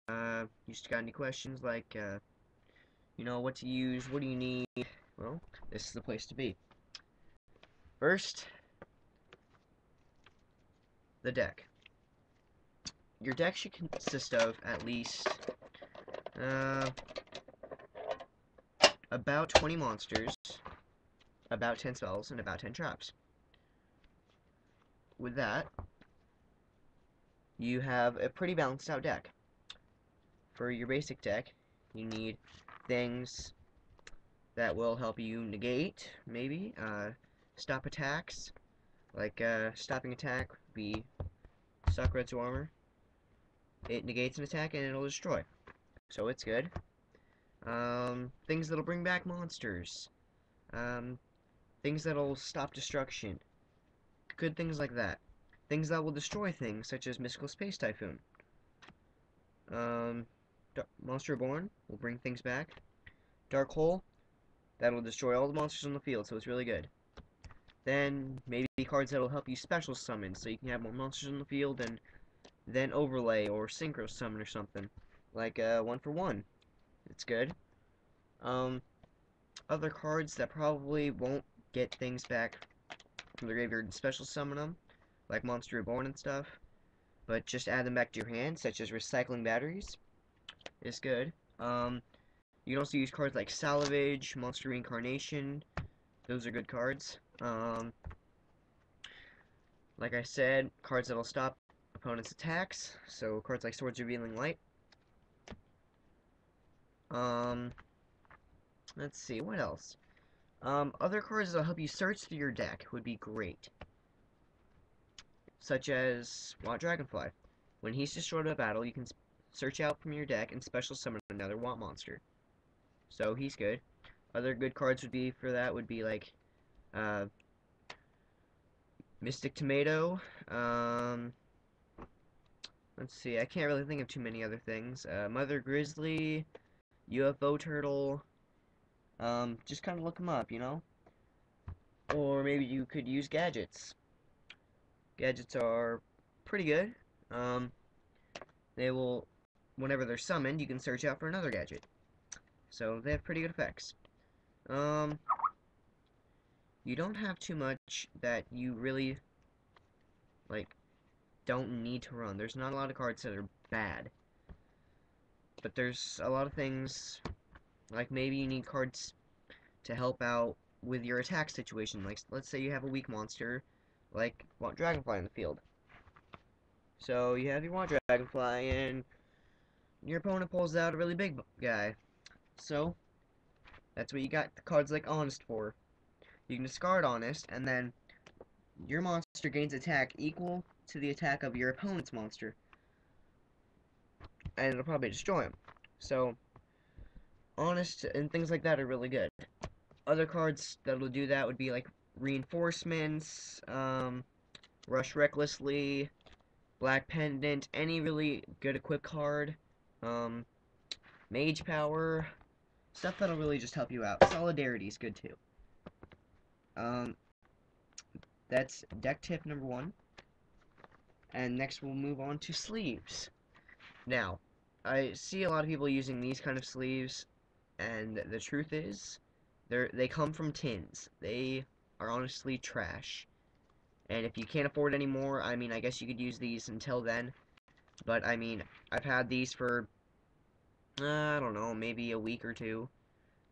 You just got any questions like, what to use, what do you need? Well, this is the place to be. First, the deck. Your deck should consist of at least, about 20 monsters, about 10 spells, and about 10 traps. With that, you have a pretty balanced out deck. For your basic deck, you need things that will help you negate, maybe, stop attacks, like, stopping attack would be Suckred's Armor. It negates an attack and it'll destroy, so it's good. Things that'll bring back monsters, things that'll stop destruction, good things like that. Things that will destroy things, such as Mystical Space Typhoon. Monster Reborn will bring things back. Dark Hole, that'll destroy all the monsters on the field, so it's really good. Then, maybe cards that'll help you special summon, so you can have more monsters on the field, and then Overlay or Synchro Summon or something. Like, 1-for-1. It's good. Other cards that probably won't get things back from the graveyard and special summon them, like Monster Reborn and stuff, but just add them back to your hand, such as Recycling Batteries, is good. You can also use cards like Salvage, Monster Reincarnation. Those are good cards. Like I said, cards that'll stop opponents' attacks, so cards like Swords Revealing Light. Let's see, what else? Other cards that'll help you search through your deck would be great. Such as Want Dragonfly. When he's destroyed in a battle, you can search out from your deck and special summon another Want monster. So he's good. Other good cards would be for that would be like Mystic Tomato. Let's see, I can't really think of too many other things. Mother Grizzly, UFO Turtle. Just kind of look them up, you know? Or maybe you could use gadgets. Gadgets are pretty good. They will, whenever they're summoned, you can search out for another gadget. So they have pretty good effects. You don't have too much that you really, like, don't need to run. There's not a lot of cards that are bad. But there's a lot of things, like maybe you need cards to help out with your attack situation. Like, let's say you have a weak monster, like Want Dragonfly in the field. So you have your Want Dragonfly, and your opponent pulls out a really big guy. So, that's what you got the cards like Honest for. You can discard Honest, and then your monster gains attack equal to the attack of your opponent's monster. And it'll probably destroy him. So, Honest and things like that are really good. Other cards that'll do that would be like Reinforcements, Rush Recklessly, Black Pendant, any really good equip card, Mage Power, stuff that'll really just help you out. Solidarity is good too. That's deck tip number 1. And next we'll move on to sleeves. Now, I see a lot of people using these kind of sleeves, and the truth is, they come from tins. They are honestly trash. And if you can't afford any more, I mean, I guess you could use these until then. But, I mean, I've had these for, I don't know, maybe a week or two,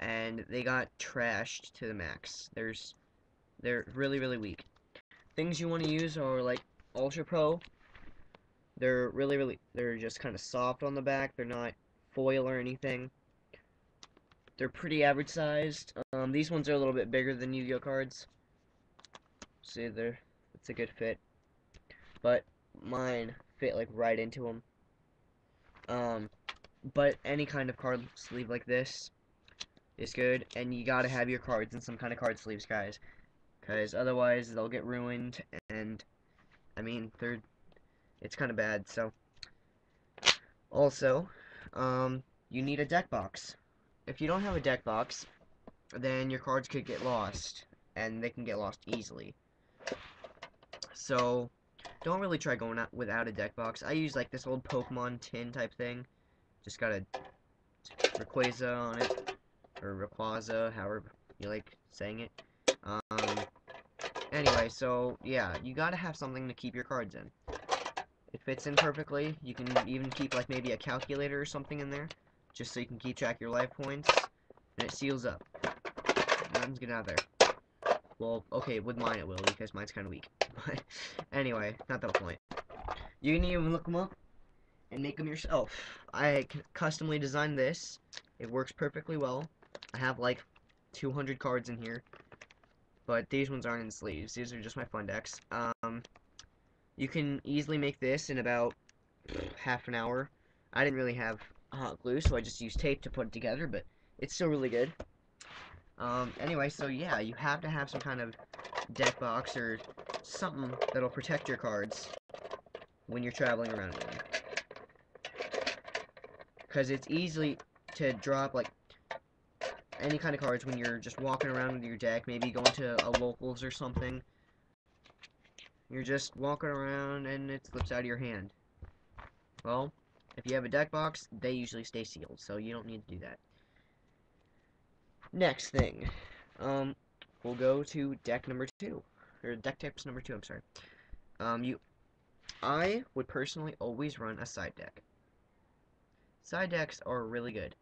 and they got trashed to the max. They're really, really weak. Things you want to use are, like, Ultra Pro. They're just kind of soft on the back. They're not foil or anything. They're pretty average sized. These ones are a little bit bigger than Yu-Gi-Oh cards. See, it's a good fit. But mine fit like right into them. But any kind of card sleeve like this is good, and you gotta have your cards in some kind of card sleeves, guys, because otherwise they'll get ruined, and I mean it's kind of bad. So also, you need a deck box. If you don't have a deck box, then your cards could get lost, and they can get lost easily. So don't really try going out without a deck box. I use like this old Pokemon tin type thing. Just got a Rayquaza on it, or Rayquaza, however you like saying it. Anyway, so yeah, you gotta have something to keep your cards in. It fits in perfectly. You can even keep like maybe a calculator or something in there, just so you can keep track of your life points, and it seals up. Nothing's getting out of there. Well, okay, with mine it will, because mine's kind of weak. But anyway, not the point. You can even look them up and make them yourself. I customly designed this. It works perfectly well. I have like 200 cards in here, but these ones aren't in sleeves. These are just my fun decks. You can easily make this in about half an hour. I didn't really have hot glue, so I just used tape to put it together, but it's still really good. Anyway, so yeah, you have to have some kind of deck box or something that'll protect your cards when you're traveling around with them. Because it's easy to drop, like, any kind of cards when you're just walking around with your deck, maybe going to a locals or something. You're just walking around and it slips out of your hand. Well, if you have a deck box, they usually stay sealed, so you don't need to do that. Next thing, we'll go to deck number 2, or deck tips number 2, I'm sorry. I would personally always run a side deck. Side decks are really good.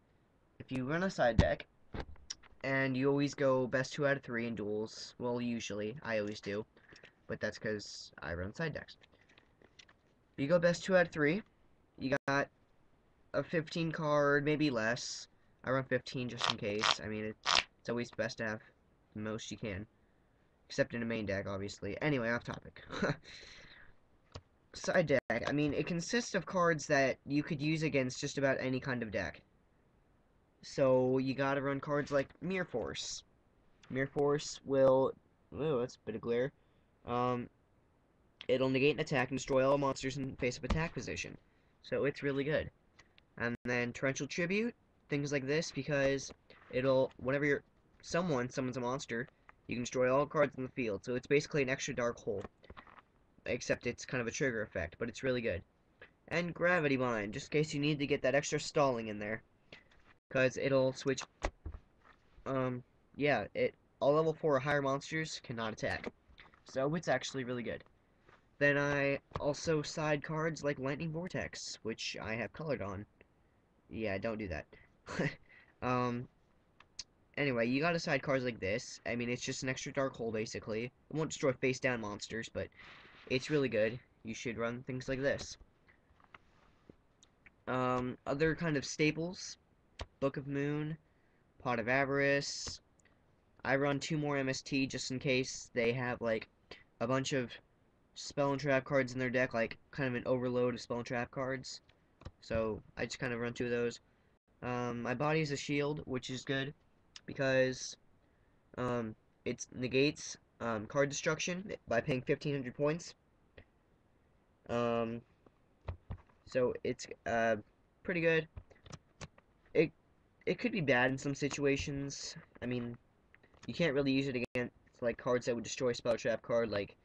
If you run a side deck, and you always go best 2 out of 3 in duels, well, usually, I always do, but that's because I run side decks. If you go best 2 out of 3, you got a 15 card, maybe less. I run 15 just in case. I mean, it's always best to have the most you can. Except in a main deck, obviously. Anyway, off topic. Side deck, I mean, it consists of cards that you could use against just about any kind of deck. So, you gotta run cards like Mirror Force. Mirror Force will... Ooh, that's a bit of glare. It'll negate an attack and destroy all monsters in face-up attack position. So, it's really good. And then Torrential Tribute, things like this, because it'll... Whenever someone summons a monster, you can destroy all cards in the field. So, it's basically an extra dark hole. Except it's kind of a trigger effect, but it's really good. And Gravity Bind, just in case you need to get that extra stalling in there. Because it'll switch, yeah, all level 4 or higher monsters cannot attack. So it's actually really good. Then I also side cards like Lightning Vortex, which I have colored on. Yeah, don't do that. Anyway, you gotta side cards like this. I mean, it's just an extra dark hole, basically. It won't destroy face-down monsters, but it's really good. You should run things like this. Other kind of staples, Book of Moon, Pot of Avarice. I run 2 more MST just in case they have, like, a bunch of spell and trap cards in their deck, like, kind of an overload of spell and trap cards. So, I just kind of run 2 of those. My body is a shield, which is good, because, it negates, card destruction by paying 1,500 points. So, it's, pretty good. It could be bad in some situations. I mean, you can't really use it against, like, cards that would destroy spell trap card, like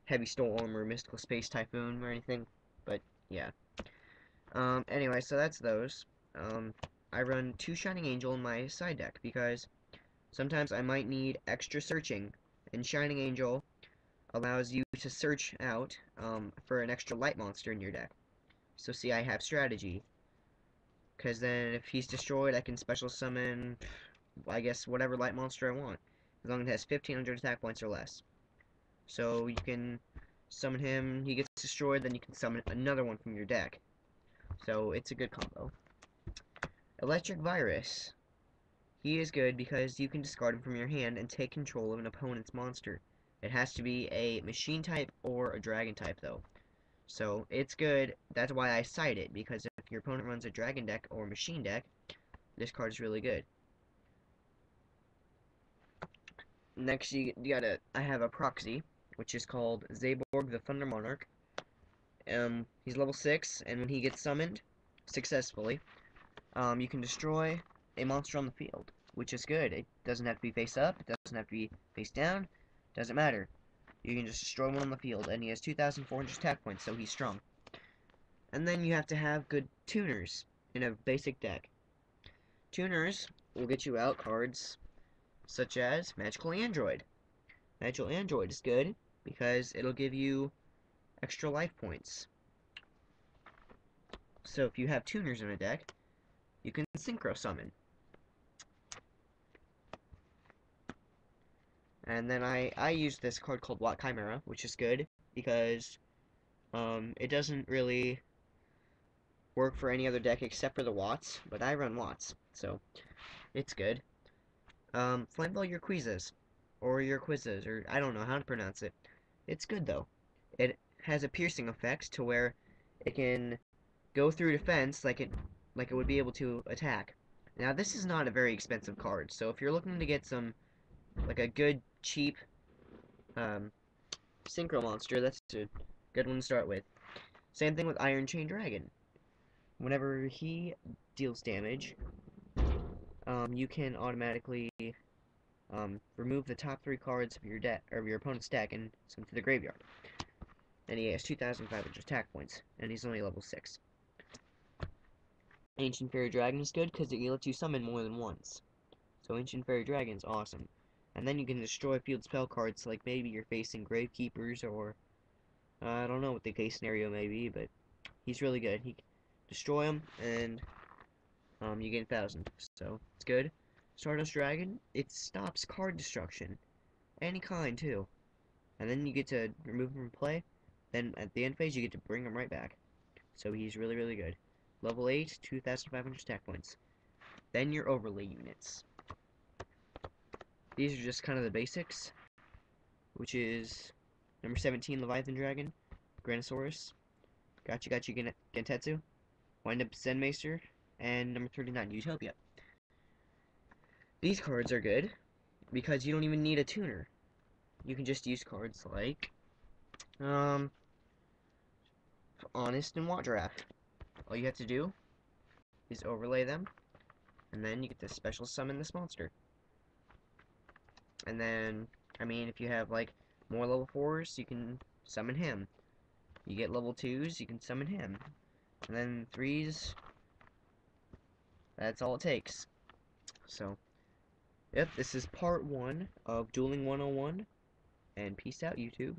Heavy Storm or Mystical Space Typhoon or anything. But, yeah. Anyway, so that's those. I run 2 Shining Angel in my side deck, because sometimes I might need extra searching, and Shining Angel allows you to search out, for an extra light monster in your deck. So, see, I have strategy. Because then, if he's destroyed, I can special summon, I guess, whatever light monster I want. As long as it has 1,500 attack points or less. So you can summon him, he gets destroyed, then you can summon another one from your deck. So it's a good combo. Electric Virus. He is good because you can discard him from your hand and take control of an opponent's monster. It has to be a machine type or a dragon type, though. So it's good. That's why I cite it, because if your opponent runs a dragon deck or machine deck, this card is really good. Next, I have a proxy, which is called Zaborg the Thunder Monarch. He's level 6, and when he gets summoned successfully, you can destroy a monster on the field, which is good. It doesn't have to be face up, it doesn't have to be face down, doesn't matter. You can just destroy one on the field, and he has 2,400 attack points, so he's strong. And then you have to have good tuners. in a basic deck. Tuners will get you out cards such as Magical Android. Magical Android is good because it'll give you extra life points. So if you have tuners in a deck, you can synchro summon. And then I use this card called Watt Chimera, which is good because it doesn't really work for any other deck except for the Watts, but I run Watts, so it's good. Flamebell your quizzes, or your quizzes, or I don't know how to pronounce it. It's good though. It has a piercing effect to where it can go through defense like it would be able to attack. Now this is not a very expensive card, so if you're looking to get some like a good cheap um, synchro monster, that's a good one to start with. Same thing with Iron Chain Dragon. Whenever he deals damage, you can automatically remove the top 3 cards of your deck or of your opponent's deck and send them to the graveyard. And he has 2,500 attack points, and he's only level 6. Ancient Fairy Dragon is good because it lets you summon more than once. So Ancient Fairy Dragon's awesome. And then you can destroy field spell cards, like maybe you're facing Gravekeepers, or I don't know what the case scenario may be, but he's really good. He can destroy them, and you gain 1,000. So it's good. Stardust Dragon, it stops card destruction. Any kind, too. And then you get to remove him from play. Then at the end phase, you get to bring him right back. So he's really, really good. Level 8, 2,500 attack points. Then your overlay units. These are just kind of the basics, which is number 17, Leviathan Dragon, Granosaurus, Gotcha Gentetsu, Wind Up Zenmaster, and number 39, Utopia. These cards are good because you don't even need a tuner. You can just use cards like Honest and Watt Draft. All you have to do is overlay them, and then you get to special summon this monster. And then, I mean, if you have like more level 4s, you can summon him. You get level 2s, you can summon him. And then 3s, that's all it takes. So, yep, this is part 1 of Dueling 101, and peace out, YouTube.